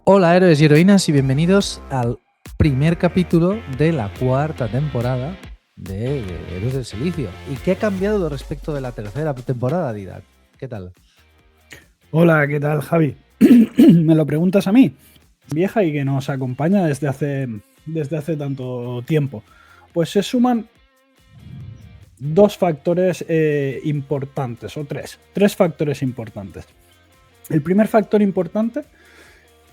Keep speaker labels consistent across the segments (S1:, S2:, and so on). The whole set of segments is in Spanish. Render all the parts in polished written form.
S1: Hola héroes y heroínas y bienvenidos al primer capítulo de la cuarta temporada de Héroes del Silicio. ¿Y qué ha cambiado respecto de la tercera temporada, Didac? ¿Qué tal?
S2: Hola, ¿qué tal, Javi? Me lo preguntas a mí, vieja y que nos acompaña desde hace tanto tiempo. Pues se suman dos factores importantes, o tres factores importantes. El primer factor importante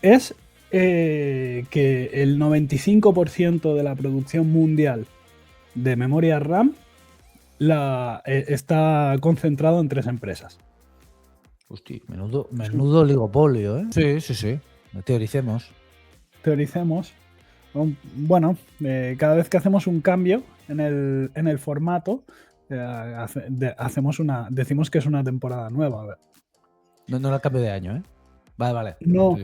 S2: es que el 95% de la producción mundial de memoria RAM está concentrado en tres empresas.
S1: Hostia, menudo oligopolio, ¿eh? Sí. Teoricemos.
S2: Bueno, cada vez que hacemos un cambio en el formato, decimos que es una temporada nueva. A ver.
S1: No era cambio de año, ¿eh? Vale.
S2: No,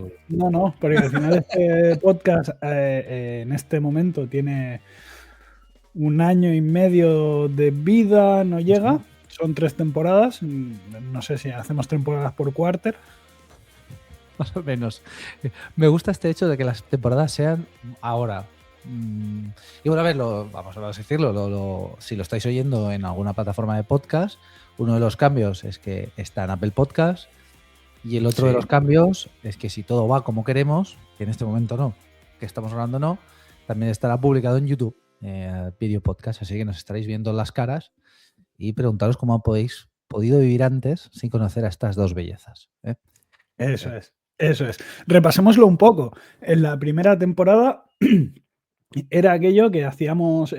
S2: porque al final este podcast en este momento tiene 1 año y medio de vida, no llega. Son 3 temporadas. No sé si hacemos temporadas por quarter.
S1: Más o menos. Me gusta este hecho de que las temporadas sean ahora. Y bueno, a ver, vamos a decirlo, si lo estáis oyendo en alguna plataforma de podcast, uno de los cambios es que está en Apple Podcast y el otro de los cambios es que si todo va como queremos, que en este momento no, que estamos hablando no, también estará publicado en YouTube, video podcast, así que nos estaréis viendo las caras y preguntaros cómo habéis podido vivir antes sin conocer a estas dos bellezas.
S2: Eso es. Repasémoslo un poco. En la primera temporada era aquello que hacíamos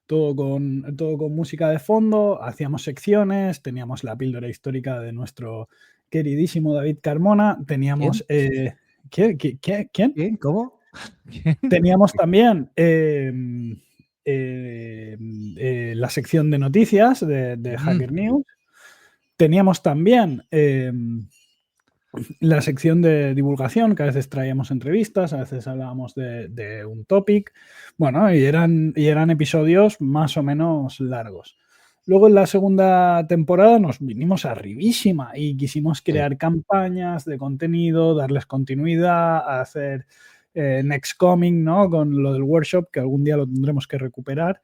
S2: todo con música de fondo, hacíamos secciones, teníamos la píldora histórica de nuestro queridísimo David Carmona, teníamos... ¿Quién?
S1: ¿Cómo?
S2: Teníamos también la sección de noticias de Hacker News, teníamos también... la sección de divulgación, que a veces traíamos entrevistas, a veces hablábamos de un topic, bueno, y eran episodios más o menos largos. Luego en la segunda temporada nos vinimos arribísima y quisimos crear campañas de contenido, darles continuidad, hacer next coming, ¿no? Con lo del workshop, que algún día lo tendremos que recuperar,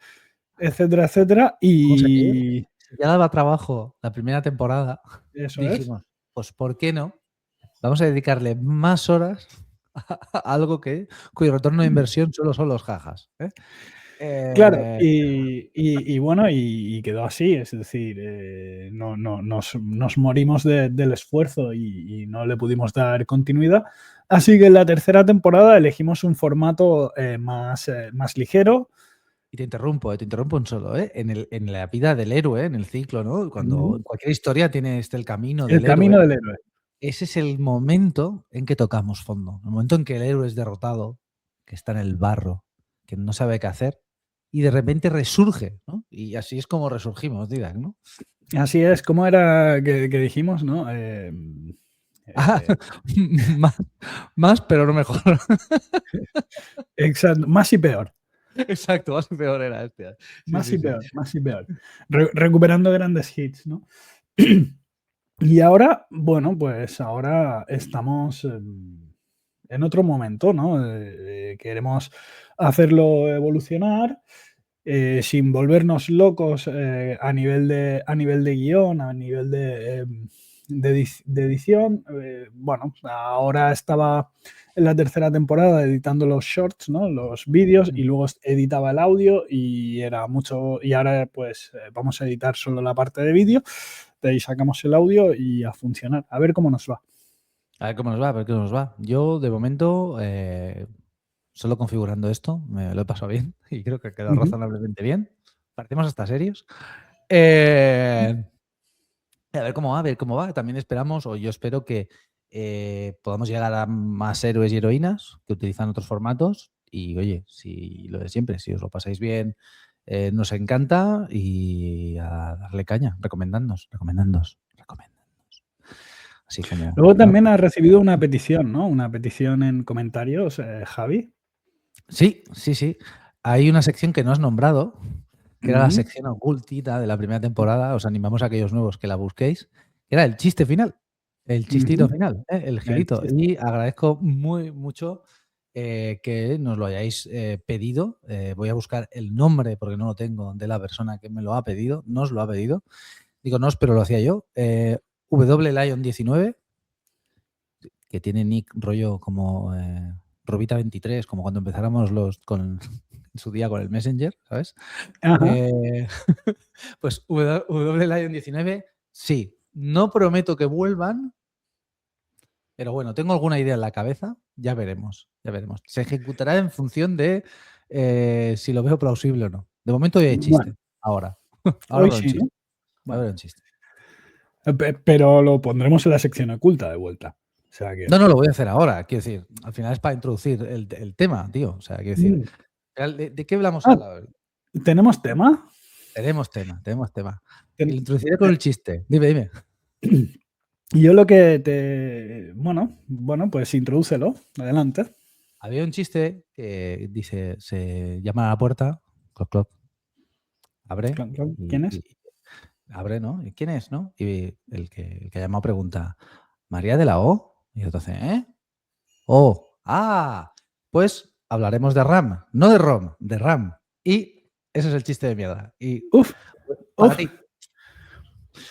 S2: etcétera, etcétera. Y
S1: ya daba trabajo la primera temporada.
S2: Eso
S1: dijimos, pues ¿por qué no? Vamos a dedicarle más horas a algo cuyo retorno de inversión solo son los jajas.
S2: Claro, y bueno, y quedó así, es decir, nos morimos del esfuerzo y no le pudimos dar continuidad. Así que en la tercera temporada elegimos un formato más ligero.
S1: Y te interrumpo en solo, en la vida del héroe, en el ciclo, ¿no? Cuando en cualquier historia tiene el camino del héroe.
S2: El camino del héroe.
S1: Ese es el momento en que tocamos fondo, el momento en que el héroe es derrotado, que está en el barro, que no sabe qué hacer y de repente resurge, ¿no? Y así es como resurgimos, Didac, ¿no?
S2: Así es, como era que dijimos, ¿no?
S1: Más, pero no mejor.
S2: Exacto, más y peor.
S1: Exacto, más y peor era este.
S2: Más y peor. Recuperando grandes hits, ¿no? Y ahora, bueno, pues ahora estamos en otro momento, ¿no? Queremos hacerlo evolucionar sin volvernos locos a nivel de guión, a nivel de edición. Bueno, ahora estaba en la tercera temporada editando los shorts, ¿no? Los vídeos, y luego editaba el audio y era mucho. Y ahora pues vamos a editar solo la parte de vídeo. De ahí sacamos el audio y a funcionar. A ver cómo nos va.
S1: A ver cómo nos va. Yo, de momento, solo configurando esto, me lo he pasado bien y creo que ha quedado razonablemente bien. Parecemos hasta serios. A ver cómo va, También esperamos, o yo espero que podamos llegar a más héroes y heroínas que utilizan otros formatos. Y oye, si lo de siempre, si os lo pasáis bien, nos encanta y a darle caña, recomendándonos. Así como.
S2: Luego también has recibido una petición, ¿no? Una petición en comentarios, Javi.
S1: Sí. Hay una sección que no has nombrado, que era la sección ocultita de la primera temporada. Os animamos a aquellos nuevos que la busquéis. Era el chiste final. El chistito
S2: Ujú.
S1: final, el
S2: El
S1: girito.
S2: chiste.
S1: Y agradezco mucho que nos lo hayáis pedido. Voy a buscar el nombre, porque no lo tengo, de la persona que me lo ha pedido. Nos lo ha pedido. Digo nos, pero lo hacía yo. WLion19, que tiene nick rollo como Robita23, como cuando empezáramos en su día con el Messenger, ¿sabes?
S2: Ajá.
S1: Pues WLion19, sí. No prometo que vuelvan, pero bueno, tengo alguna idea en la cabeza, ya veremos, ya veremos. Se ejecutará en función de si lo veo plausible o no. De momento ya hay
S2: Bueno,
S1: chiste, ahora. Ahora
S2: hoy
S1: veo un
S2: sí, ¿no?
S1: chiste, ahora
S2: Bueno,
S1: veo un chiste.
S2: pero lo pondremos en la sección oculta de vuelta. O sea que...
S1: No, no, lo voy a hacer ahora, quiero decir, al final es para introducir el tema, tío. O sea, quiero decir,
S2: Mm.
S1: ¿de qué hablamos
S2: Ah,
S1: ahora?
S2: ¿tenemos tema?
S1: Tenemos tema, tenemos tema. Y lo
S2: Ten-
S1: introduciré con el chiste. Dime, dime.
S2: Yo lo que te... Bueno, pues introdúcelo. Adelante.
S1: Había un chiste que dice, se llama a la puerta, cloc, cloc, abre,
S2: Clon, clon.
S1: y,
S2: ¿Quién es?
S1: y abre, ¿no? ¿Y quién es, no? Y el que ha llamado pregunta, ¿María de la O? Y entonces, ¿eh? Oh, pues hablaremos de RAM, no de ROM, de RAM. Y ese es el chiste de mierda. Y
S2: Uf,
S1: para
S2: uf.
S1: ti,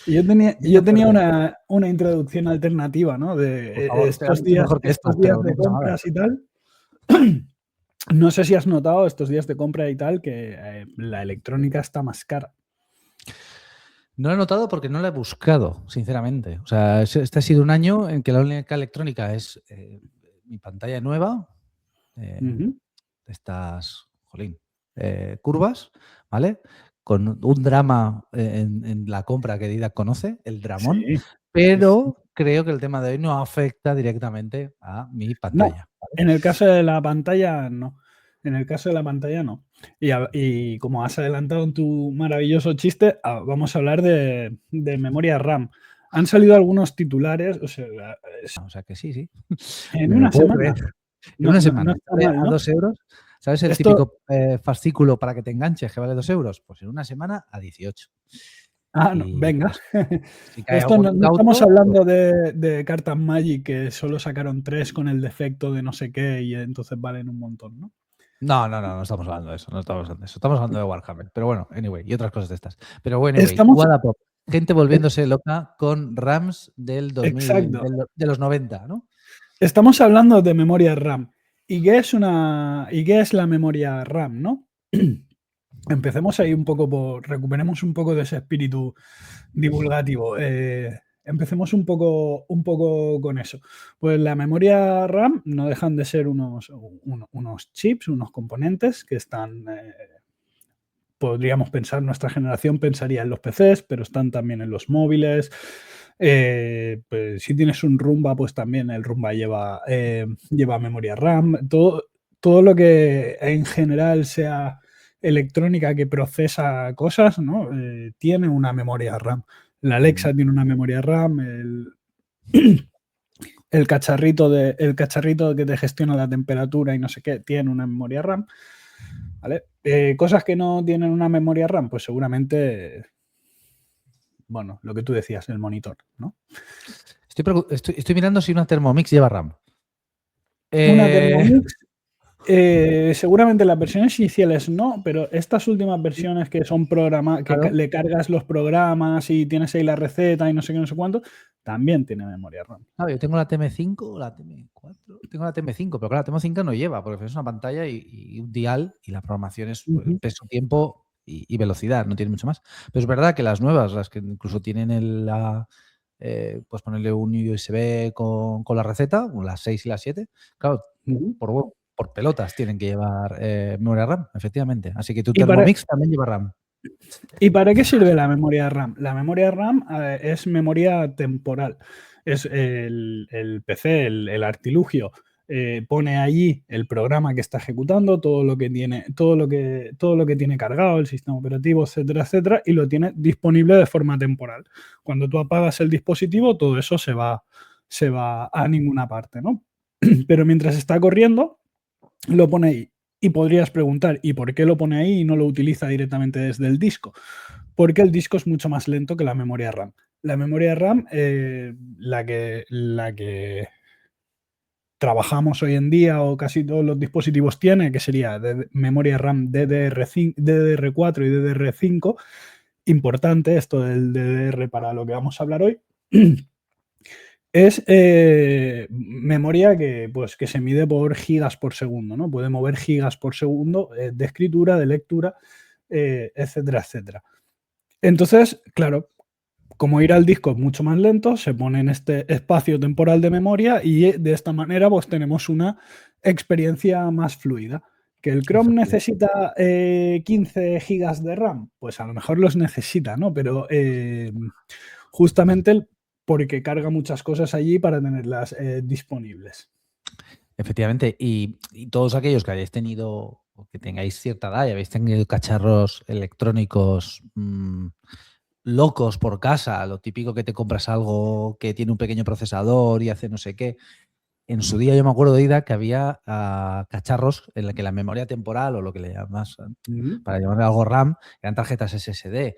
S2: Yo
S1: bien
S2: tenía
S1: fuerte.
S2: una introducción alternativa, ¿no?
S1: Por
S2: De
S1: favor, te has dicho mejor que
S2: estos
S1: esta,
S2: días
S1: pero no
S2: de
S1: pasa nada.
S2: compras y tal. No sé si has notado estos días de compra y tal que la electrónica está más cara.
S1: No lo he notado porque no lo he buscado, sinceramente. O sea, este ha sido un año en que la única electrónica es mi pantalla nueva,
S2: Ujú.
S1: estas, jolín, curvas, ¿vale? Con un drama en la compra que Didac conoce, el dramón,
S2: Sí.
S1: pero creo que el tema de hoy no afecta directamente a mi
S2: No,
S1: pantalla. ¿Vale?
S2: en el caso de la pantalla no. En el caso de la pantalla no. Y como has adelantado en tu maravilloso chiste, vamos a hablar de memoria RAM. Han salido algunos titulares, o sea,
S1: O sea que sí, sí.
S2: en
S1: Me lo
S2: una
S1: puedo creer.
S2: semana.
S1: En
S2: No,
S1: una
S2: no, no
S1: semana.
S2: está
S1: ¿Sale
S2: mal,
S1: a
S2: ¿no?
S1: 2 euros? ¿Sabes el
S2: Esto,
S1: típico fascículo para que te enganches que vale 2 euros? Pues en una semana a 18.
S2: no,
S1: Y
S2: venga.
S1: pues, si cae
S2: Esto
S1: algún
S2: no estamos
S1: incauto, pues
S2: hablando de cartas Magic que solo sacaron 3 con el defecto de no sé qué y entonces valen un montón, ¿no?
S1: no estamos hablando de eso, no estamos hablando de eso. Estamos hablando de Warhammer. Pero bueno, anyway, y otras cosas de estas. Pero bueno, anyway,
S2: Estamos,
S1: Wallapop. Gente volviéndose loca con RAMs del 2000,
S2: exacto.
S1: de los 90, ¿no?
S2: Estamos hablando de memoria RAM. ¿Y qué es la memoria RAM, no? Empecemos ahí un poco recuperemos un poco de ese espíritu divulgativo. Empecemos un poco con eso. Pues la memoria RAM no dejan de ser unos chips, unos componentes que están, podríamos pensar, nuestra generación pensaría en los PCs, pero están también en los móviles. Pues si tienes un Rumba, pues también el Rumba lleva memoria RAM. Todo lo que en general sea electrónica que procesa cosas, ¿no? Tiene una memoria RAM. La Alexa tiene una memoria RAM, el cacharrito que te gestiona la temperatura y no sé qué tiene una memoria RAM. ¿Vale? Cosas que no tienen una memoria RAM, pues seguramente, bueno, lo que tú decías, el monitor, ¿no?
S1: Estoy mirando si una Thermomix lleva RAM.
S2: Una
S1: Eh,
S2: Thermomix, seguramente las versiones iniciales no, pero estas últimas versiones que son que
S1: claro.
S2: le cargas los programas y tienes ahí la receta y no sé qué, no sé cuánto, también tiene memoria RAM.
S1: Yo tengo la TM5 o la TM4. Tengo la TM5, pero claro, la TM5 no lleva, porque es una pantalla y un dial y la programación es
S2: Ujú.
S1: peso, tiempo y velocidad, no tiene mucho más. Pero es verdad que las nuevas, las que incluso tienen pues ponerle un USB con la receta, las 6 y las 7, claro,
S2: Ujú.
S1: por pelotas tienen que llevar memoria RAM, efectivamente. Así que tu
S2: ¿Y para,
S1: Thermomix también lleva RAM.
S2: ¿Y para qué sirve la memoria RAM? La memoria RAM es memoria temporal. Es el PC, el artilugio, pone allí el programa que está ejecutando, todo lo que tiene cargado, el sistema operativo, etcétera, etcétera, y lo tiene disponible de forma temporal. Cuando tú apagas el dispositivo, todo eso se va a ninguna parte, ¿no? Pero mientras está corriendo, lo pone ahí. Y podrías preguntar, ¿y por qué lo pone ahí y no lo utiliza directamente desde el disco? Porque el disco es mucho más lento que la memoria RAM. La memoria RAM, la que trabajamos hoy en día o casi todos los dispositivos tienen, que sería memoria RAM DDR4 y DDR5. Importante esto del DDR para lo que vamos a hablar hoy. Es memoria que se mide por gigas por segundo, ¿no? Puede mover gigas por segundo de escritura, de lectura, etcétera, etcétera. Entonces, claro, como ir al disco es mucho más lento, se pone en este espacio temporal de memoria y de esta manera pues tenemos una experiencia más fluida. ¿Que el Chrome necesita 15 gigas de RAM? Pues a lo mejor los necesita, ¿no? Pero justamente porque carga muchas cosas allí para tenerlas disponibles.
S1: Efectivamente, y todos aquellos que hayáis tenido o que tengáis cierta edad y habéis tenido cacharros electrónicos locos por casa, lo típico que te compras algo que tiene un pequeño procesador y hace no sé qué. En su día yo me acuerdo de Ida que había cacharros en los que la memoria temporal o lo que le llamas, para llamarle algo RAM, eran tarjetas SSD.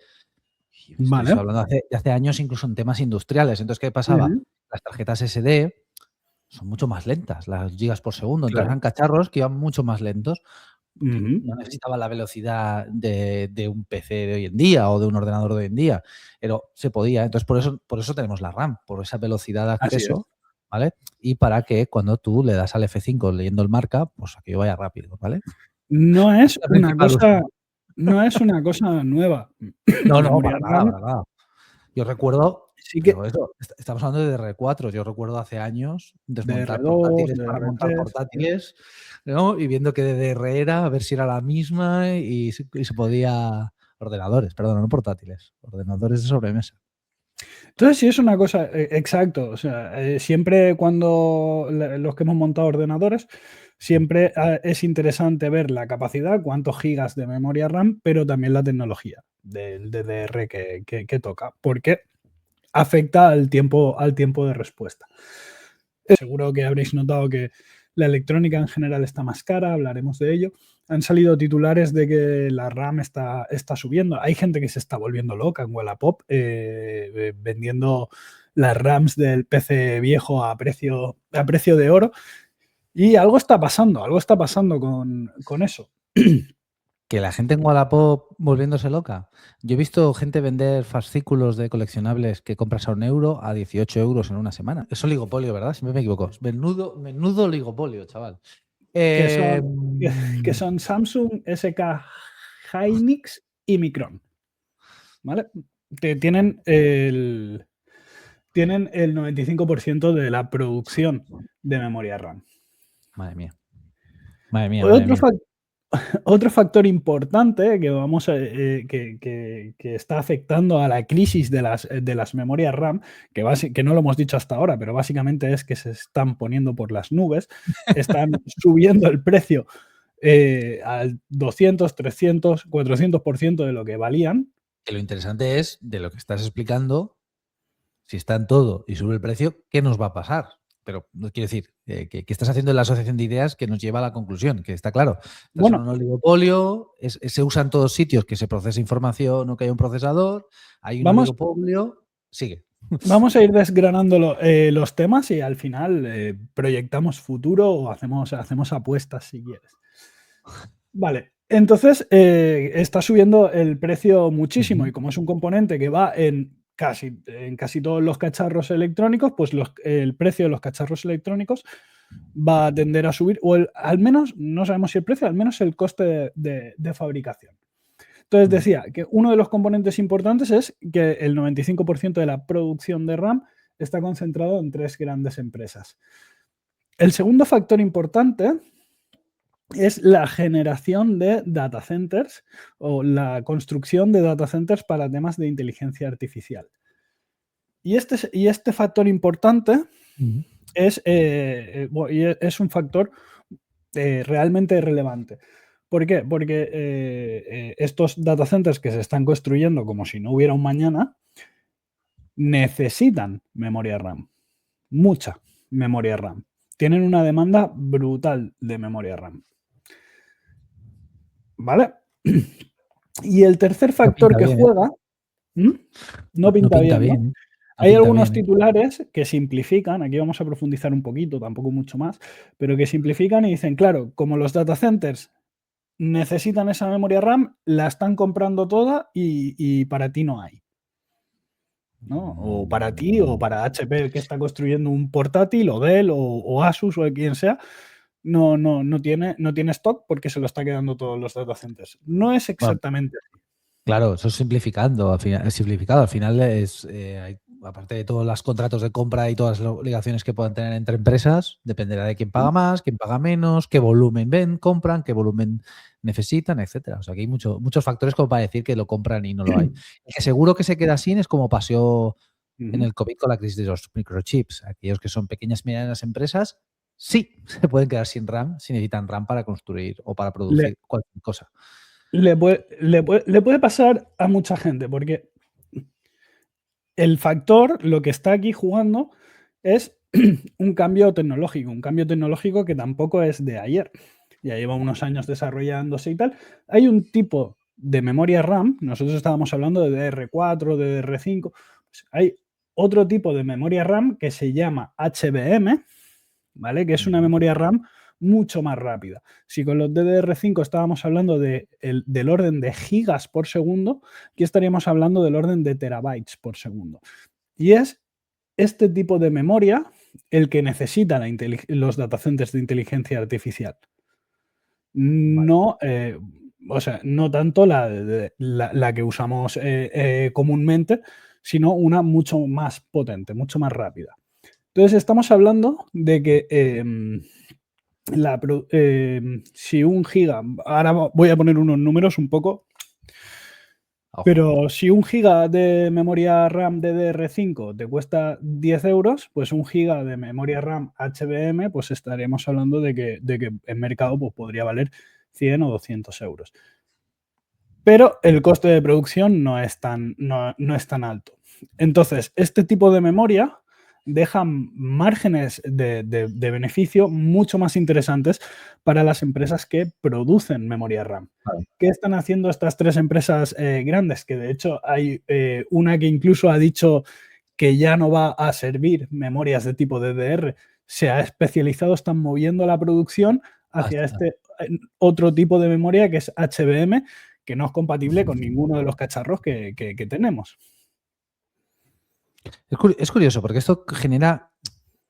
S1: Y estoy
S2: Vale.
S1: hablando de hace años, incluso en temas industriales. Entonces, ¿qué pasaba? Las tarjetas SD son mucho más lentas, las gigas por segundo. Entonces
S2: Claro.
S1: eran cacharros que iban mucho más lentos, que
S2: Ujú.
S1: no necesitaban la velocidad de un PC de hoy en día o de un ordenador de hoy en día, pero se podía. Entonces por eso tenemos la RAM, por esa velocidad de
S2: Así es.
S1: acceso, ¿vale? Y para que cuando tú le das al F5 leyendo el marca, pues aquello vaya rápido, ¿vale?
S2: No
S1: Es
S2: es
S1: la
S2: una
S1: principal
S2: cosa,
S1: uso.
S2: no es una cosa nueva.
S1: No,
S2: La
S1: no,
S2: memoria
S1: para nada,
S2: RAM
S1: para nada. Yo recuerdo,
S2: sí que
S1: pero eso, estamos hablando de DDR4. Yo recuerdo hace años desmontar
S2: DR2,
S1: portátiles para montar
S2: DR3.
S1: portátiles, ¿no? Y viendo qué DDR era, a ver si era la misma y se podía. Ordenadores, perdón, no portátiles, ordenadores de sobremesa.
S2: Entonces sí es una cosa, exacto. O sea, siempre cuando los que hemos montado ordenadores, siempre es interesante ver la capacidad, cuántos gigas de memoria RAM, pero también la tecnología del DDR que toca, porque afecta al tiempo de respuesta. Seguro que habréis notado que la electrónica en general está más cara, hablaremos de ello. Han salido titulares de que la RAM está subiendo. Hay gente que se está volviendo loca en Wallapop vendiendo las RAMs del PC viejo a precio de oro. Y algo está pasando con eso.
S1: Que la gente en Wallapop volviéndose loca. Yo he visto gente vender fascículos de coleccionables que compras a 1 € a 18 euros en una semana. Eso es oligopolio, ¿verdad? Siempre me equivoco. Menudo oligopolio, chaval.
S2: Que
S1: Eh,
S2: son, que son Samsung, SK Hynix y Micron. ¿Vale? Que tienen el 95% de la producción de memoria RAM.
S1: Madre mía. Madre mía, madre
S2: Otro,
S1: mía.
S2: otro factor importante que está afectando a la crisis de las memorias RAM, que no lo hemos dicho hasta ahora, pero básicamente es que se están poniendo por las nubes, están subiendo el precio al 200, 300, 400% de lo que valían.
S1: Que lo interesante es, de lo que estás explicando, si está en todo y sube el precio, ¿qué nos va a pasar? Pero no quiero decir que estás haciendo la asociación de ideas que nos lleva a la conclusión, que está claro. Estás en
S2: Bueno,
S1: un oligopolio, se usa en todos sitios que se procese información o que haya un procesador, hay un
S2: vamos,
S1: oligopolio, sigue.
S2: vamos a ir desgranando los temas y al final proyectamos futuro o hacemos apuestas si quieres. Vale, entonces está subiendo el precio muchísimo y como es un componente que va en casi todos los cacharros electrónicos, pues el precio de los cacharros electrónicos va a tender a subir, o al menos, no sabemos si el precio, al menos el coste de fabricación. Entonces decía que uno de los componentes importantes es que el 95% de la producción de RAM está concentrado en 3 grandes empresas. El segundo factor importante es la generación de data centers o la construcción de data centers para temas de inteligencia artificial. Y este factor importante es un factor realmente relevante. ¿Por qué? Porque estos data centers que se están construyendo como si no hubiera un mañana necesitan memoria RAM, mucha memoria RAM. Tienen una demanda brutal de memoria RAM. ¿Vale? Y el tercer factor
S1: pinta
S2: que
S1: bien, ¿eh?
S2: juega, no
S1: No
S2: pinta
S1: pinta
S2: bien, ¿no?
S1: bien.
S2: Hay
S1: pinta
S2: algunos
S1: bien, ¿eh?
S2: titulares que simplifican, aquí vamos a profundizar un poquito, tampoco mucho más, pero que simplifican y dicen, claro, como los data centers necesitan esa memoria RAM, la están comprando toda y para ti no hay, ¿no? O para ti o para HP que está construyendo un portátil o Dell o Asus o quien sea, no tiene stock porque se lo está quedando todos los data centers. No es
S1: Bueno,
S2: exactamente así.
S1: claro, eso es simplificando, al final, es simplificado. Al final es, aparte de todos los contratos de compra y todas las obligaciones que puedan tener entre empresas, dependerá de quién paga más, quién paga menos, qué volumen compran, qué volumen necesitan, etcétera. O sea, que hay muchos factores como para decir que lo compran y no lo hay. El que seguro que se queda sin es como pasó en
S2: Ujú.
S1: el COVID con la crisis de los microchips. Aquellos que son pequeñas y medianas empresas, sí, se pueden quedar sin RAM si necesitan RAM para construir o para
S2: Le,
S1: producir cualquier cosa.
S2: le puede pasar a mucha gente porque el factor, lo que está aquí jugando es un cambio tecnológico que tampoco es de ayer. Ya lleva unos años desarrollándose y tal. Hay un tipo de memoria RAM, nosotros estábamos hablando de DDR4, DDR5, pues hay otro tipo de memoria RAM que se llama HBM, ¿vale? Que es una memoria RAM mucho más rápida. Si con los DDR5 estábamos hablando del orden de gigas por segundo, aquí estaríamos hablando del orden de terabytes por segundo. Y es este tipo de memoria el que necesita los datacenters de inteligencia artificial.
S1: Vale.
S2: No, o sea, no tanto la que usamos comúnmente, sino una mucho más potente, mucho más rápida. Entonces estamos hablando de que si 1 giga, ahora voy a poner unos números un poco,
S1: Ojo.
S2: pero si 1 giga de memoria RAM DDR5 te cuesta 10 euros, pues 1 giga de memoria RAM HBM, pues estaremos hablando de que en mercado pues, podría valer 100 o 200 euros. Pero el coste de producción no es tan alto. Entonces, este tipo de memoria deja márgenes de beneficio mucho más interesantes para las empresas que producen memoria RAM.
S1: Vale.
S2: ¿Qué están haciendo estas 3 empresas grandes? Que de hecho hay una que incluso ha dicho que ya no va a servir memorias de tipo DDR, se ha especializado, están moviendo la producción hacia
S1: Hasta.
S2: este otro tipo de memoria que es HBM, que no es compatible con ninguno de los cacharros que tenemos.
S1: Es curioso porque esto genera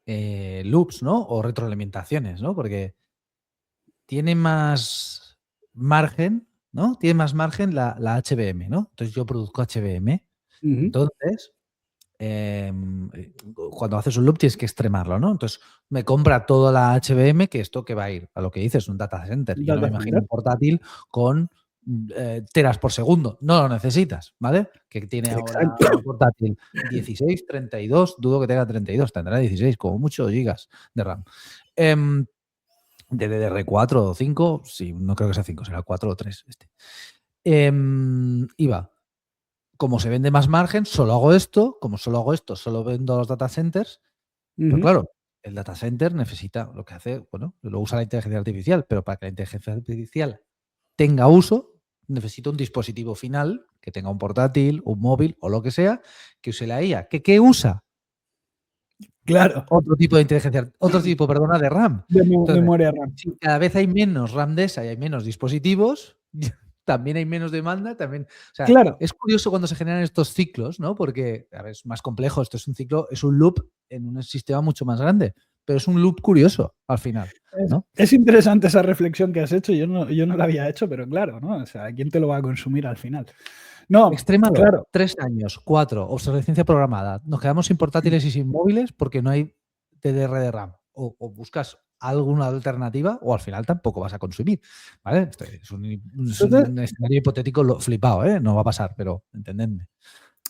S1: loops, ¿no? O retroalimentaciones, ¿no? Porque tiene más margen, ¿no? Tiene más margen la HBM, ¿no? Entonces yo produzco HBM.
S2: Ujú.
S1: Entonces, cuando haces un loop tienes que extremarlo, ¿no? Entonces me compra toda la HBM, que esto que va a ir a lo que dices, un data center. Yo no me
S2: Data
S1: imagino
S2: center.
S1: un portátil con teras por segundo. No lo necesitas, ¿vale? Que tiene ahora
S2: Exacto.
S1: un portátil 16, 32, dudo que tenga 32, tendrá 16, como mucho gigas de RAM. De DDR4 o 5, sí, no creo que sea 5, será 4 o 3 este. Iba. Como se vende más margen, solo hago esto. Como solo hago esto, solo vendo a los data centers. Pero
S2: Ujú.
S1: claro, el data center necesita lo que hace, bueno, lo usa la inteligencia artificial, pero para que la inteligencia artificial tenga uso, necesita un dispositivo final que tenga un portátil, un móvil o lo que sea, que use la IA. ¿Qué usa?
S2: Claro,
S1: Otro tipo de inteligencia, otro tipo, perdona, de RAM.
S2: de
S1: Entonces,
S2: memoria RAM.
S1: si cada vez hay menos RAM de esa y hay menos dispositivos, también hay menos demanda, también, o sea,
S2: Claro,
S1: es curioso cuando se generan estos ciclos, ¿no? Porque, a ver, es más complejo, esto es un ciclo, es un loop en un sistema mucho más grande, pero es un loop curioso al final, ¿no?
S2: es interesante esa reflexión que has hecho. Yo no la había hecho, pero claro, ¿no? O sea, ¿quién te lo va a consumir al final? No,
S1: Extrémalo,
S2: claro,
S1: 3 años, 4, obsolescencia programada. Nos quedamos sin portátiles y sin móviles porque no hay DDR de RAM. O buscas alguna alternativa o al final tampoco vas a consumir, ¿vale? Es
S2: entonces,
S1: un escenario hipotético flipado, ¿eh? No va a pasar, pero entendedme.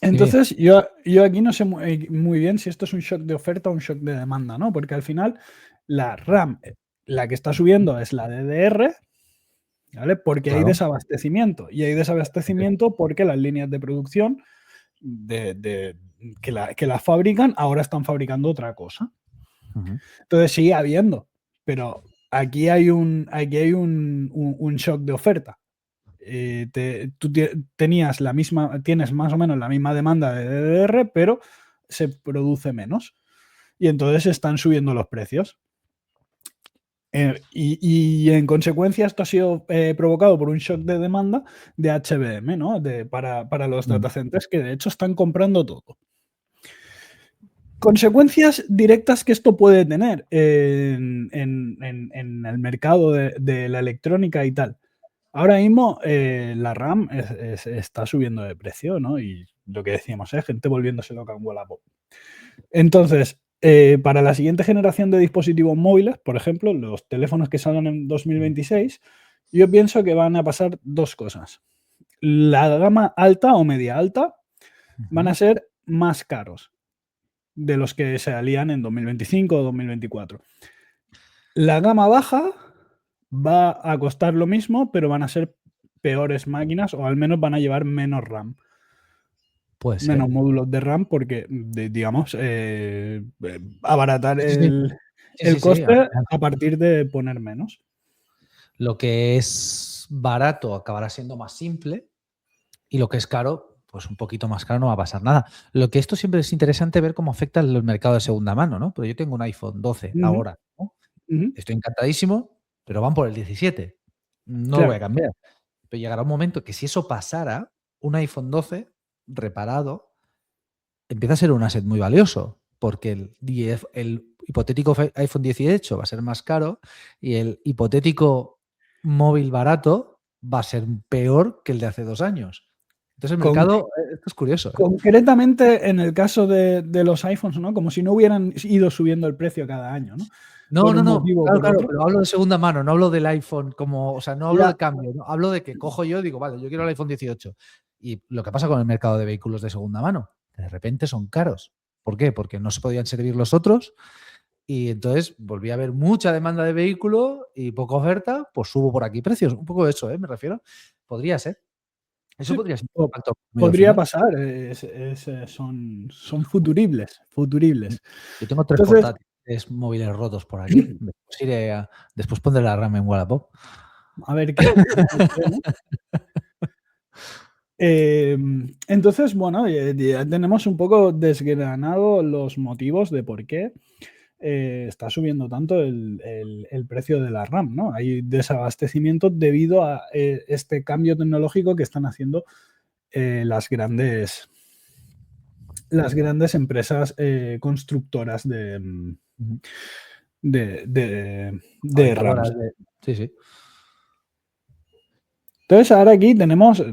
S1: Dime.
S2: entonces yo aquí no sé muy bien si esto es un shock de oferta o un shock de demanda, ¿no? Porque al final la RAM, la que está subiendo es la DDR, ¿vale? Porque hay
S1: Claro.
S2: desabastecimiento. Y hay desabastecimiento porque las líneas de producción que la fabrican ahora están fabricando otra cosa.
S1: Ujú.
S2: Entonces sigue habiendo, pero aquí hay un shock de oferta. Tú tienes más o menos la misma demanda de DDR, pero se produce menos. Y entonces están subiendo los precios. Y en consecuencia esto ha sido provocado por un shock de demanda de HBM, ¿no? Para los data centers, que de hecho están comprando todo. Consecuencias directas que esto puede tener en el mercado de la electrónica y tal. Ahora mismo la RAM está subiendo de precio, ¿no? Y lo que decíamos, gente volviéndose loca en Wallapop. Entonces, para la siguiente generación de dispositivos móviles, por ejemplo, los teléfonos que salgan en 2026, yo pienso que van a pasar dos cosas. La gama alta o media alta van a ser más caros de los que se alían en 2025 o 2024. La gama baja va a costar lo mismo, pero van a ser peores máquinas o al menos van a llevar menos RAM.
S1: Puede ser.
S2: Menos módulos de RAM porque, digamos, abaratar el coste a partir de poner menos.
S1: Lo que es barato acabará siendo más simple y lo que es caro, pues un poquito más caro no va a pasar nada. Lo que esto siempre es interesante ver cómo afecta el mercado de segunda mano, ¿no? Pero yo tengo un iPhone 12 ahora, ¿no? Estoy encantadísimo, pero van por el 17. No lo voy a cambiar. Pero llegará un momento que si eso pasara, un iPhone 12 reparado empieza a ser un asset muy valioso, porque el hipotético iPhone 18 va a ser más caro y el hipotético móvil barato va a ser peor que el de hace 2 años. Entonces el mercado, esto es curioso.
S2: Concretamente en el caso de los iPhones, ¿no? Como si no hubieran ido subiendo el precio cada año, ¿no?
S1: No, claro, pero hablo de segunda mano, no hablo del iPhone como, o sea, no hablo de cambio, ¿no? Hablo de que cojo yo y digo, vale, yo quiero el iPhone 18. Y lo que pasa con el mercado de vehículos de segunda mano, que de repente son caros. ¿Por qué? Porque no se podían servir los otros y entonces volví a haber mucha demanda de vehículo y poca oferta, pues subo por aquí precios. Un poco de eso, me refiero. Podría ser. Eso
S2: sí,
S1: podría ser un impacto
S2: podría pasar, son futuribles.
S1: Yo tengo 3 portátiles móviles rotos por aquí. Después pondré la RAM en Wallapop.
S2: A ver qué. Entonces, bueno, ya tenemos un poco desgranado los motivos de por qué está subiendo tanto el precio de la RAM, ¿no? Hay desabastecimiento debido a este cambio tecnológico que están haciendo las grandes empresas constructoras de RAM.
S1: Sí.
S2: Entonces, ahora aquí tenemos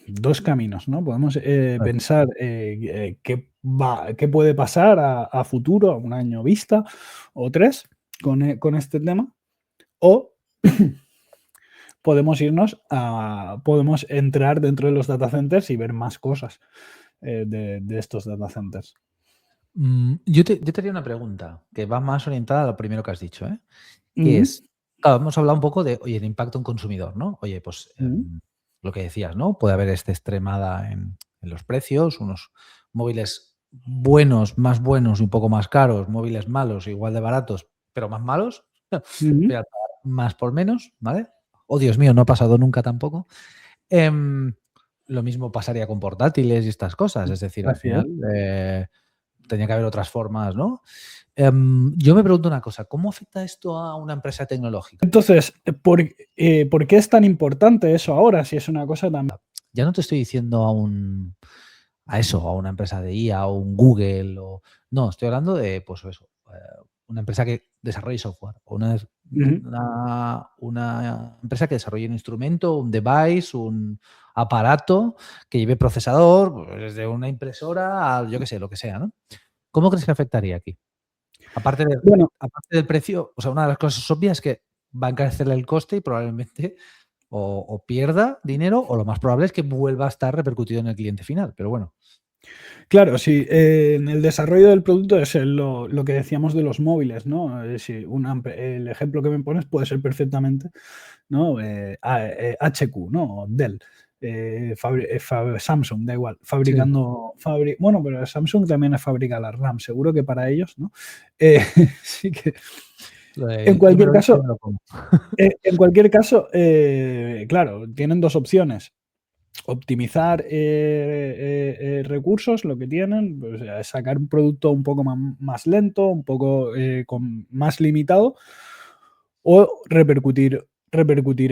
S2: dos caminos, ¿no? Podemos pensar qué puede pasar a futuro, a un año vista o 3 con este tema, o podemos podemos entrar dentro de los data centers y ver más cosas de estos data centers.
S1: Yo te haría una pregunta que va más orientada a lo primero que has dicho, que es, claro, hemos hablado un poco de, oye, el impacto en consumidor, ¿no? Oye, pues lo que decías, ¿no? Puede haber extremada en los precios, unos móviles buenos, más buenos y un poco más caros, móviles malos, igual de baratos, pero más malos, pero más por menos, ¿vale? Oh, Dios mío, no ha pasado nunca tampoco. Lo mismo pasaría con portátiles y estas cosas, es decir, al final tenía que haber otras formas, ¿no? Yo me pregunto una cosa, ¿cómo afecta esto a una empresa tecnológica?
S2: Entonces, ¿por qué es tan importante eso ahora si es una cosa tan...
S1: Ya no te estoy diciendo a una empresa de IA o un Google, no, estoy hablando de, pues eso, una empresa que desarrolle software o una empresa que desarrolle un instrumento, un device, un aparato que lleve procesador, pues desde una impresora a yo qué sé, lo que sea, ¿no? ¿Cómo crees que afectaría aquí? Aparte del precio, o sea, una de las cosas obvias es que va a encarecerle el coste y probablemente o pierda dinero o lo más probable es que vuelva a estar repercutido en el cliente final, pero bueno.
S2: Claro, sí, en el desarrollo del producto es lo que decíamos de los móviles, ¿no? El ejemplo que me pones puede ser perfectamente, ¿no? HQ, ¿no? O Dell, Samsung, da igual, fabricando... bueno, pero Samsung también fabrica la RAM, seguro que para ellos, ¿no? Sí que... En cualquier caso, claro, tienen dos opciones. optimizar recursos, lo que tienen, pues, sacar un producto un poco más lento, un poco más limitado, o repercutir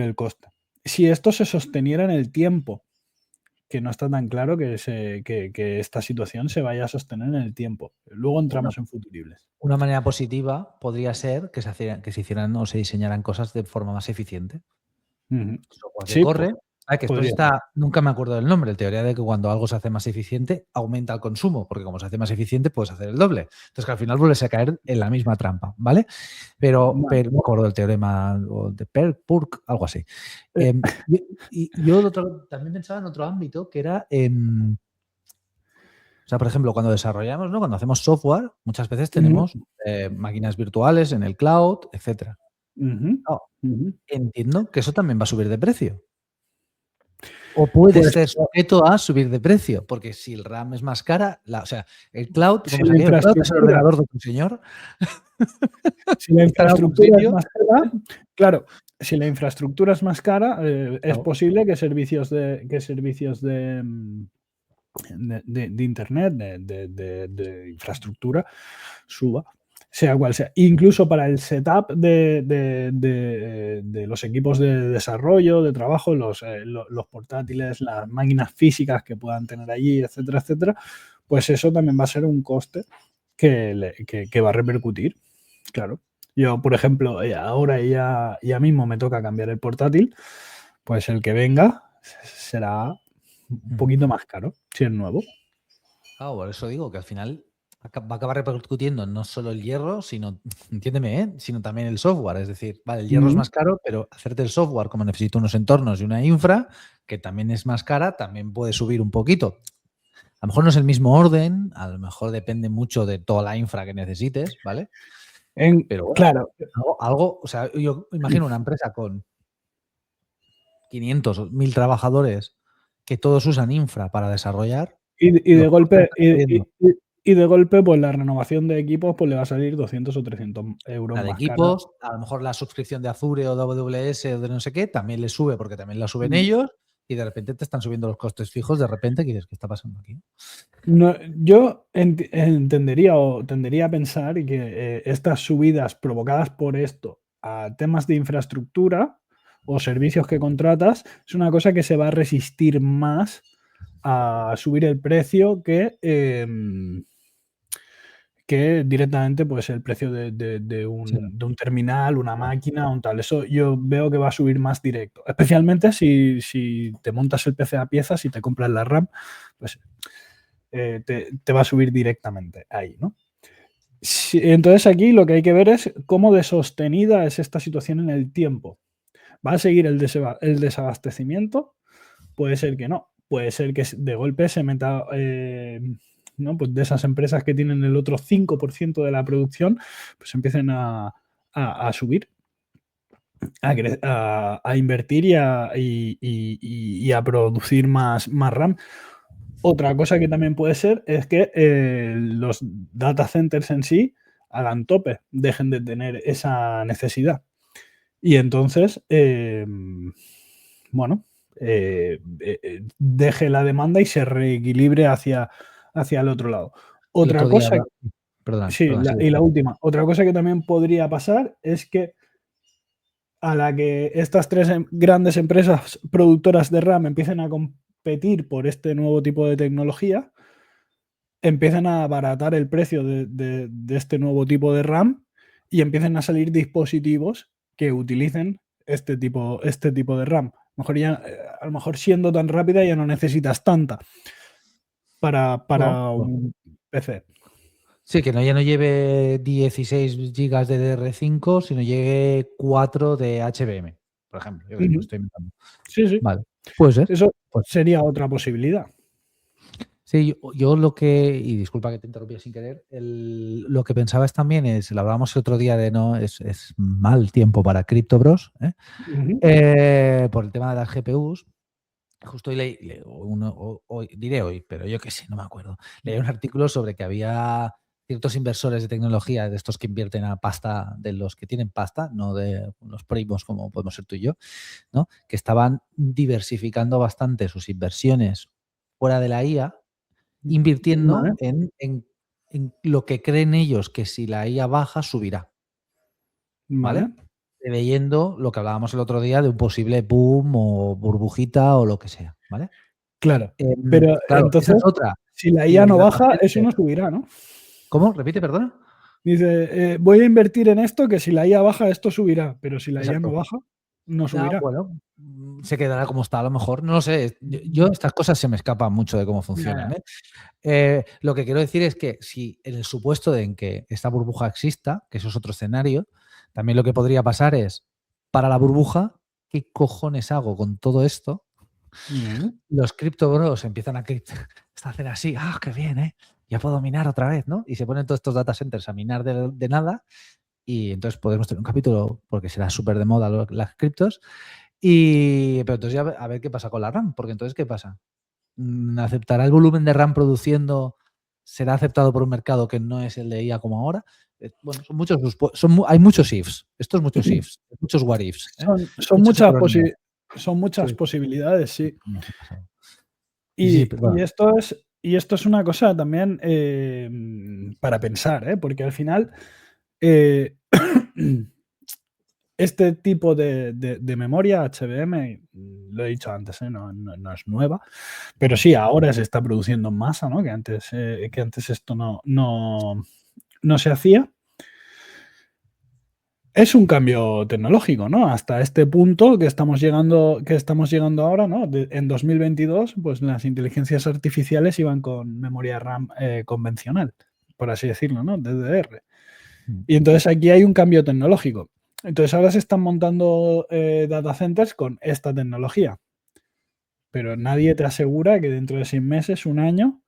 S2: el coste. Si esto se sosteniera en el tiempo, que no está tan claro que esta situación se vaya a sostener en el tiempo. Luego
S1: Una,
S2: entramos en futuribles.
S1: una manera positiva podría ser que se hicieran o se diseñaran cosas de forma más eficiente.
S2: Ujú.
S1: Software que
S2: Sí,
S1: corre. Que esto
S2: podría ser.
S1: está, nunca me acuerdo del nombre, la teoría de que cuando algo se hace más eficiente, aumenta el consumo, porque como se hace más eficiente, puedes hacer el doble. Entonces, que al final vuelves a caer en la misma trampa, ¿vale? Pero
S2: Bueno,
S1: no me acuerdo del teorema o de Purk, algo así.
S2: eh,
S1: Y yo también pensaba en otro ámbito que era, o sea, por ejemplo, cuando desarrollamos, ¿no? Cuando hacemos software, muchas veces
S2: ujú,
S1: tenemos máquinas virtuales en el cloud, etcétera.
S2: ujú,
S1: Claro,
S2: ujú.
S1: entiendo que eso también va a subir de precio. O puede
S2: Pues
S1: ser sujeto a subir de precio, porque si el RAM es más cara, o sea, el cloud,
S2: si
S1: como es
S2: la
S1: aquello, el cloud es el
S2: infraestructura,
S1: ordenador de tu señor,
S2: si la
S1: está en algún
S2: infraestructura es
S1: sitio.
S2: más cara, claro, si la infraestructura es más cara, es
S1: Claro,
S2: posible que servicios de internet, de infraestructura, suba, sea cual sea. Incluso para el setup de los equipos de desarrollo, de trabajo, los portátiles, las máquinas físicas que puedan tener allí, etcétera, etcétera, pues eso también va a ser un coste que va a repercutir, claro. Yo, por ejemplo, ahora ya mismo me toca cambiar el portátil, pues el que venga será un
S1: ujú.
S2: poquito más caro, si es nuevo.
S1: Claro, por eso digo que al final va a acabar repercutiendo no solo el hierro, sino, entiéndeme, sino también el software. Es decir, vale, el hierro es
S2: Ujú.
S1: más caro, pero hacerte el software, como necesito unos entornos y una infra, que también es más cara, también puede subir un poquito. A lo mejor no es el mismo orden, a lo mejor depende mucho de toda la infra que necesites, ¿vale? Pero bueno,
S2: Claro,
S1: o sea, yo imagino una empresa con 500 o 1000 trabajadores que todos usan infra para desarrollar,
S2: y de
S1: los costes
S2: golpe,
S1: están subiendo.
S2: y de golpe, pues la renovación de equipos pues le va a salir 200 o 300 euros
S1: La de
S2: más cara.
S1: equipos, a lo mejor la suscripción de Azure o de AWS o de no sé qué, también le sube porque también la suben
S2: Mm.
S1: ellos y de repente te están subiendo los costes fijos de repente que dices, ¿qué está pasando aquí?
S2: No, yo entendería o tendería a pensar que estas subidas provocadas por esto a temas de infraestructura o servicios que contratas es una cosa que se va a resistir más a subir el precio que directamente pues el precio de
S1: Sí.
S2: un terminal, una máquina, un tal. Eso yo veo que va a subir más directo. Especialmente si te montas el PC a piezas y te compras la RAM, pues te va a subir directamente ahí, ¿no? Entonces aquí lo que hay que ver es cómo de sostenida es esta situación en el tiempo. ¿Va a seguir el desabastecimiento? Puede ser que no. Puede ser que de golpe se meta, ¿no? Pues de esas empresas que tienen el otro 5% de la producción, pues empiecen a subir, a invertir y a producir más RAM. Otra cosa que también puede ser es que los data centers en sí hagan tope, dejen de tener esa necesidad. Y entonces, bueno, deje la demanda y se reequilibre hacia el otro lado.
S1: El
S2: Otra
S1: otro día,
S2: cosa,
S1: perdona,
S2: sí,
S1: perdona, sigue.
S2: y la última, otra cosa que también podría pasar es que a la que estas tres grandes empresas productoras de RAM empiecen a competir por este nuevo tipo de tecnología, empiezan a abaratar el precio de este nuevo tipo de RAM y empiezan a salir dispositivos que utilicen este tipo de RAM. A lo mejor siendo tan rápida ya no necesitas tanta
S1: No,
S2: para
S1: no.
S2: un PC.
S1: Sí, que ya no lleve 16 gigas de DR5, sino lleve 4 de HBM, por ejemplo. Yo qué sé, me lo
S2: Ujú.
S1: estoy inventando.
S2: Sí, sí.
S1: Vale, puede ser.
S2: Eso
S1: Pues
S2: sería otra posibilidad.
S1: sí, yo lo que, y disculpa que te interrumpí sin querer, lo que pensaba es también, lo hablábamos el otro día de no, es mal tiempo para Crypto Bros,
S2: Ujú.
S1: por el tema de las GPUs. Justo hoy diré hoy, pero yo qué sé, no me acuerdo. Leí un artículo sobre que había ciertos inversores de tecnología, de estos que invierten a pasta, de los que tienen pasta, no de los primos como podemos ser tú y yo, ¿no? Que estaban diversificando bastante sus inversiones fuera de la IA, invirtiendo
S2: Vale.
S1: en lo que creen ellos que si la IA baja, subirá, ¿vale?
S2: Vale.
S1: Leyendo lo que hablábamos el otro día de un posible boom o burbujita o lo que sea, ¿vale?
S2: Claro. Pero
S1: Claro, esa es
S2: entonces,
S1: otra.
S2: si la IA
S1: Los
S2: no
S1: data
S2: baja, eso
S1: centers.
S2: no subirá, ¿no?
S1: ¿Cómo? Repite, perdona.
S2: Dice, voy a invertir en esto, que si la IA baja, esto subirá, pero si la IA no
S1: Exacto.
S2: baja, no
S1: Ya,
S2: subirá.
S1: bueno, se quedará como está a lo mejor. No lo sé. Yo estas cosas se me escapan mucho de cómo
S2: Ya,
S1: funcionan,
S2: ya.
S1: Lo que quiero decir es que si en el supuesto de en que esta burbuja exista, que eso es otro escenario, también lo que podría pasar es, para la burbuja, ¿qué cojones hago con todo esto? Los cripto bros empiezan a hacer así, qué bien, ya puedo minar otra vez, ¿no? Y se ponen todos estos data centers a minar de nada, y entonces podemos tener un capítulo, porque será súper de moda las criptos, pero entonces ya a ver qué pasa con la RAM, porque entonces ¿qué pasa? ¿Aceptará el volumen de RAM produciendo? ¿Será aceptado por un mercado que no es el de IA como ahora? Bueno, son muchos, hay muchos ifs. Esto es muchos ifs, muchos what ifs,
S2: Son
S1: muchas
S2: muchas
S1: acronías. Sí.
S2: posibilidades, sí.
S1: No, se ha pasado. Sí, pero
S2: Y
S1: bueno.
S2: esto es una cosa también para pensar, porque al final eh, este tipo de memoria HBM, lo he dicho antes, no es nueva, pero sí, ahora se está produciendo en masa, ¿no? Que antes esto no se hacía. Es un cambio tecnológico, ¿no? Hasta este punto que estamos llegando ahora, ¿no? En 2022, pues las inteligencias artificiales iban con memoria RAM convencional, por así decirlo, ¿no? DDR. Y entonces aquí hay un cambio tecnológico. Entonces ahora se están montando data centers con esta tecnología, pero nadie te asegura que dentro de 6 meses, un año,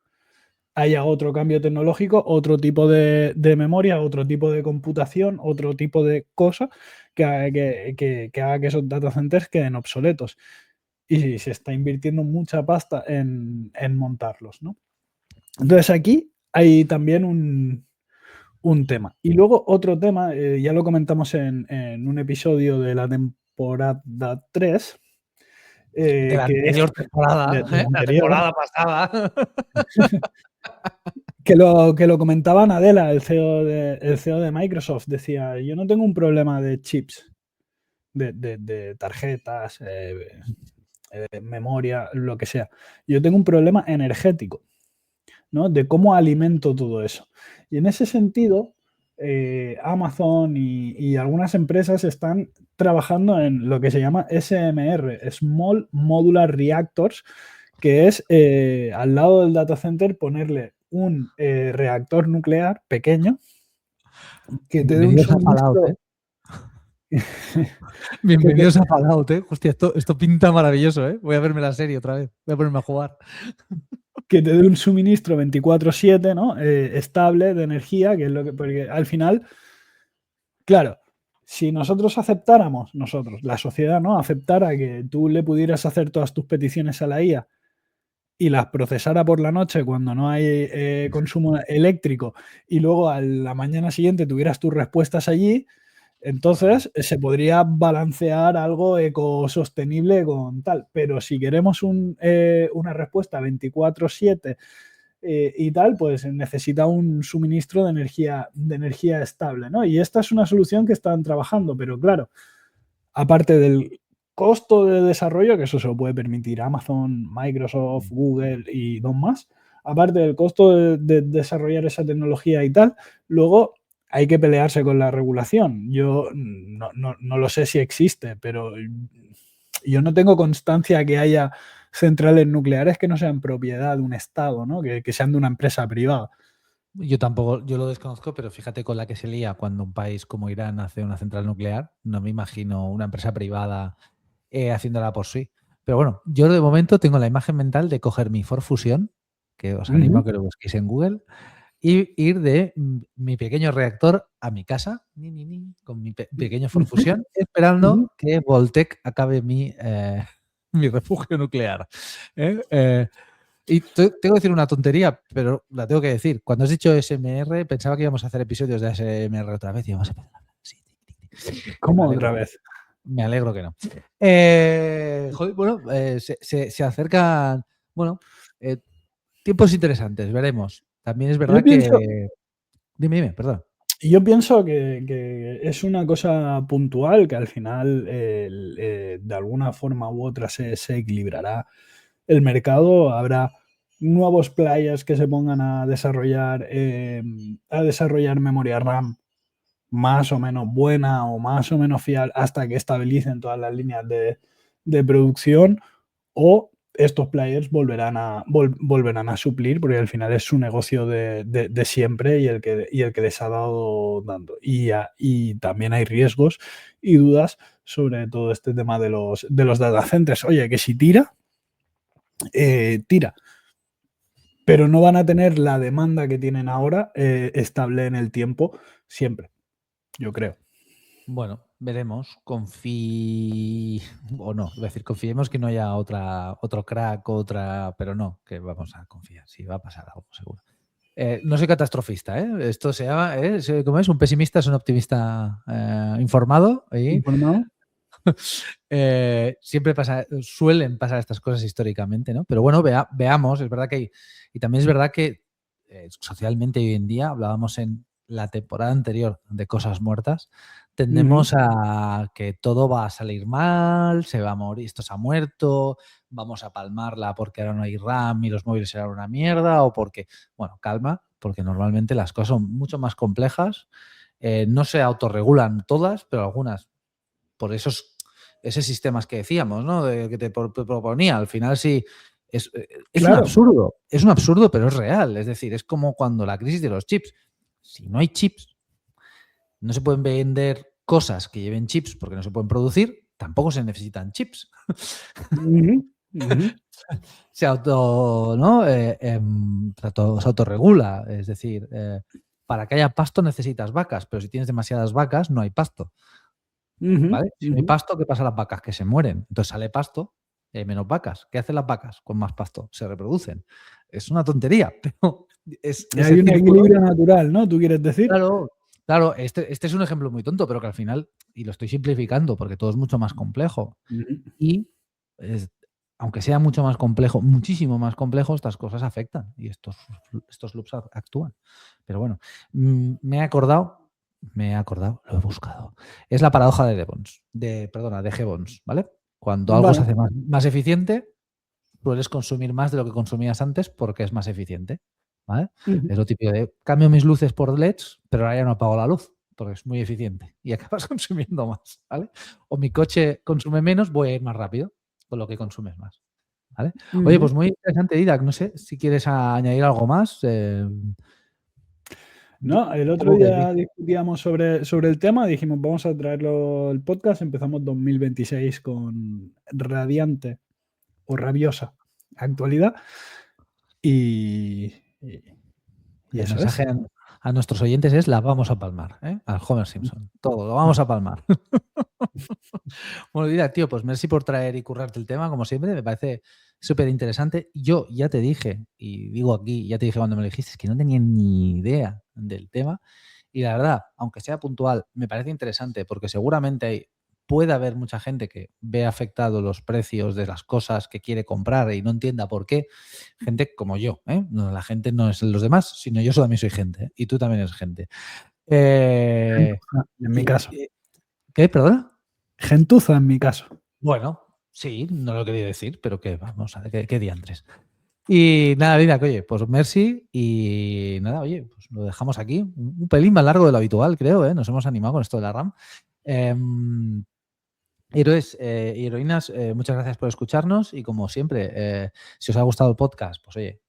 S2: haya otro cambio tecnológico, otro tipo de memoria, otro tipo de computación, otro tipo de cosa que haga que esos data centers queden obsoletos. Y se está invirtiendo mucha pasta en montarlos, ¿no? Entonces aquí hay también un tema. Y luego otro tema, ya lo comentamos en un episodio de la temporada 3,
S1: De la
S2: que es
S1: anterior temporada,
S2: de la
S1: la
S2: anterior,
S1: temporada pasada.
S2: que lo comentaba Nadella, el CEO de Microsoft. Decía, yo no tengo un problema de chips, de tarjetas, memoria, lo que sea. Yo tengo un problema energético, ¿no? De cómo alimento todo eso. Y en ese sentido, Amazon y algunas empresas están trabajando en lo que se llama SMR, Small Modular Reactors, que es al lado del data center ponerle un reactor nuclear pequeño que te dé un
S1: Bienvenidos a Fallout,
S2: suministro que te,
S1: Bienvenidos a Fallout, Hostia, esto pinta maravilloso, Voy a verme la serie otra vez. Voy a ponerme a jugar.
S2: que te dé un suministro 24/7, ¿no? Estable de energía, que es lo que, porque al final, claro, si nosotros aceptáramos, la sociedad, ¿no? Aceptara que tú le pudieras hacer todas tus peticiones a la IA y las procesara por la noche cuando no hay consumo eléctrico y luego a la mañana siguiente tuvieras tus respuestas allí, entonces se podría balancear algo ecosostenible con tal. Pero si queremos una respuesta 24/7 y tal, pues necesita un suministro de energía estable, ¿no? Y esta es una solución que están trabajando, pero claro, aparte del costo de desarrollo, que eso se lo puede permitir Amazon, Microsoft, Google y dos más, aparte del costo de desarrollar esa tecnología y tal, luego hay que pelearse con la regulación. Yo no lo sé si existe, pero yo no tengo constancia que haya centrales nucleares que no sean propiedad de un Estado, ¿no? Que sean de una empresa privada.
S1: Yo tampoco, yo lo desconozco, pero fíjate con la que se lía cuando un país como Irán hace una central nuclear. No me imagino una empresa privada haciéndola por sí. Pero bueno, yo de momento tengo la imagen mental de coger mi Ford Fusion, que os animo a que lo busquéis en Google, y ir de mi pequeño reactor a mi casa, con mi pequeño Ford Fusion, esperando que Voltec acabe mi refugio nuclear. Y tengo que decir una tontería, pero la tengo que decir. Cuando has dicho SMR, pensaba que íbamos a hacer episodios de ASMR otra vez y íbamos a empezar. Sí,
S2: ¿Cómo otra vez?
S1: Me alegro que no. Joder, bueno, se acercan, bueno, tiempos interesantes, veremos. También es verdad que... Dime, perdón.
S2: Yo pienso que es una cosa puntual que al final de alguna forma u otra se equilibrará el mercado. Habrá nuevos players que se pongan a desarrollar memoria RAM más o menos buena o más o menos fiable hasta que estabilicen todas las líneas de producción, o estos players volverán a suplir, porque al final es su negocio de siempre y el que les ha dado dando. Y también hay riesgos y dudas sobre todo este tema de los data centers. Oye, que si tira, tira, pero no van a tener la demanda que tienen ahora estable en el tiempo siempre, yo creo.
S1: Bueno, veremos. O no, voy a decir, confiemos que no haya otro crack, pero no, que vamos a confiar. Sí, va a pasar algo, seguro. No soy catastrofista, ¿eh? Esto se llama, ¿cómo es? Un pesimista es un optimista informado.
S2: ¿Informado?
S1: Siempre suelen pasar estas cosas históricamente, ¿no? Pero bueno, veamos, es verdad que y también es verdad que socialmente hoy en día, hablábamos en la temporada anterior de cosas muertas, tendemos a que todo va a salir mal, se va a morir, esto se ha muerto, vamos a palmarla porque ahora no hay RAM y los móviles serán una mierda, o porque, bueno, calma, porque normalmente las cosas son mucho más complejas, no se autorregulan todas, pero algunas, por esos sistemas que decíamos, ¿no? Que te proponía, al final sí. Es claro. Es un absurdo, pero es real. Es decir, es como cuando la crisis de los chips. Si no hay chips, no se pueden vender cosas que lleven chips porque no se pueden producir, tampoco se necesitan chips. Se autorregula. Es decir, para que haya pasto necesitas vacas, pero si tienes demasiadas vacas no hay pasto. ¿Vale? Si no hay pasto, ¿qué pasa a las vacas? Que se mueren. Entonces sale pasto y hay menos vacas. ¿Qué hacen las vacas con más pasto? Se reproducen. Es una tontería, pero
S2: hay un equilibrio natural, ¿no? ¿Tú quieres decir?
S1: Claro, este es un ejemplo muy tonto, pero que al final, y lo estoy simplificando porque todo es mucho más complejo. Y aunque sea mucho más complejo, muchísimo más complejo, estas cosas afectan y estos loops actúan. Pero bueno, me he acordado, lo he buscado. Es la paradoja de de Gibbons, ¿vale? Cuando algo se hace más eficiente, puedes consumir más de lo que consumías antes porque es más eficiente, ¿vale? Es lo típico de cambio mis luces por LEDs, pero ahora ya no apago la luz porque es muy eficiente y acabas consumiendo más, ¿vale? O mi coche consume menos, voy a ir más rápido con lo que consumes más, ¿vale? Oye, pues muy interesante, Didac. No sé si quieres añadir algo más.
S2: No, el otro día discutíamos sobre el tema, dijimos vamos a traerlo al podcast, empezamos 2026 con radiante o rabiosa actualidad y
S1: el mensaje a nuestros oyentes es la vamos a palmar, ¿eh? Al Homer Simpson, todo, lo vamos a palmar. Bueno, Didac, tío, pues merci por traer y currarte el tema, como siempre, me parece súper interesante. Yo ya te dije, y digo aquí, ya te dije cuando me lo dijiste, es que no tenía ni idea del tema. Y la verdad, aunque sea puntual, me parece interesante porque seguramente puede haber mucha gente que ve afectados los precios de las cosas que quiere comprar y no entienda por qué. Gente como yo, ¿eh? No, la gente no es los demás, sino yo también soy gente, ¿eh? Y tú también eres gente.
S2: En mi caso.
S1: ¿Qué? ¿Perdona?
S2: Gentuza en mi caso.
S1: Bueno, sí, no lo quería decir, pero que vamos a ver, qué diantres. Y nada, Didac, oye, pues merci y nada, oye, pues lo dejamos aquí. Un pelín más largo de lo habitual, creo, ¿eh? Nos hemos animado con esto de la RAM. Héroes y heroínas, muchas gracias por escucharnos y como siempre, si os ha gustado el podcast, pues oye,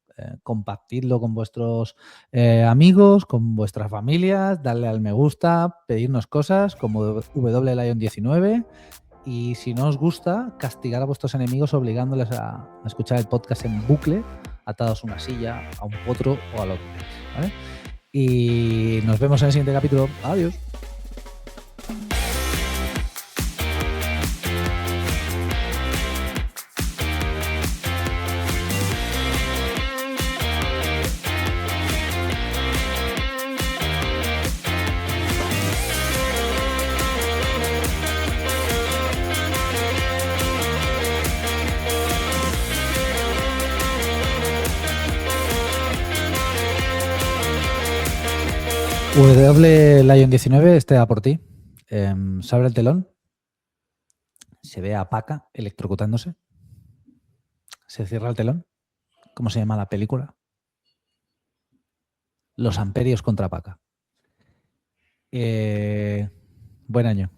S1: compartidlo con vuestros amigos, con vuestras familias, darle al me gusta, pedirnos cosas como WLion19 y si no os gusta, castigar a vuestros enemigos obligándoles a escuchar el podcast en bucle, atados a una silla, a un potro o a lo que queráis, ¿vale? Y nos vemos en el siguiente capítulo. Adiós. W Lion 19, este a por ti. Se abre el telón. Se ve a Paca electrocutándose. Se cierra el telón. ¿Cómo se llama la película? Los Amperios contra Paca. Buen año.